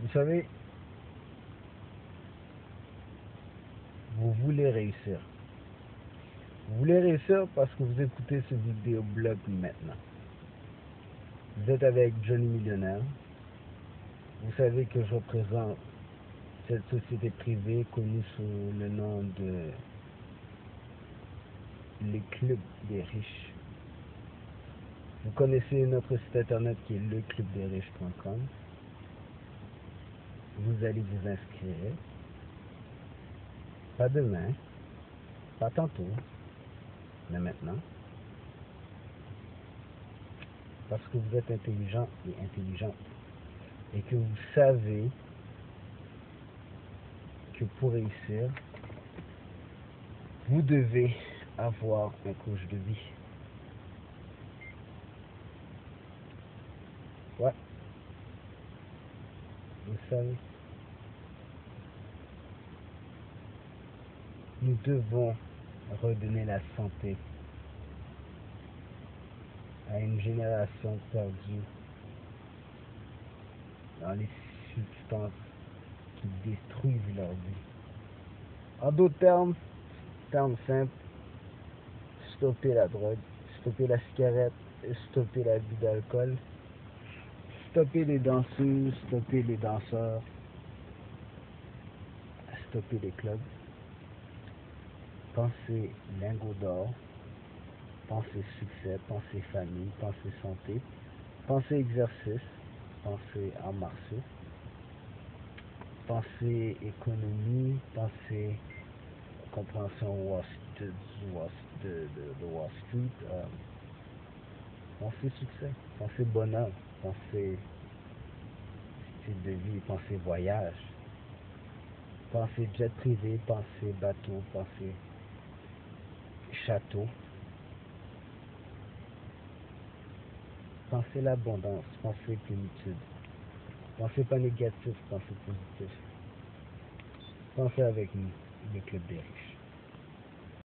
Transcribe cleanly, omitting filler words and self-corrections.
Vous savez, vous voulez réussir. Vous voulez réussir parce que vous écoutez ce vidéoblog maintenant. Vous êtes avec Johnny Millionnaire. Vous savez que je représente cette société privée connue sous le nom de les clubs des riches. Vous connaissez notre site internet qui est leclubdesriches.com. Vous allez vous inscrire. Pas demain, pas tantôt, mais maintenant. Parce que vous êtes intelligent et intelligente. Et que vous savez que pour réussir, vous devez avoir un coach de vie. Ouais. Vous savez. Nous devons redonner la santé à une génération perdue dans les substances qui détruisent leur vie. En d'autres termes simples, stopper la drogue, stopper la cigarette, stopper l'abus d'alcool, stopper les danseuses, stopper les danseurs, stopper les clubs. Pensez lingots d'or, pensez succès, pensez famille, pensez santé, pensez exercice, pensez arts martiaux, pensez économie, pensez compréhension de Wall Street, pensez succès, pensez bonheur, pensez style de vie, pensez voyage, pensez jet privé, pensez bateau, pensez château, pensez l'abondance, pensez plénitude, pensez pas négatif, pensez positif. Pensez avec nous, le Club des Riches.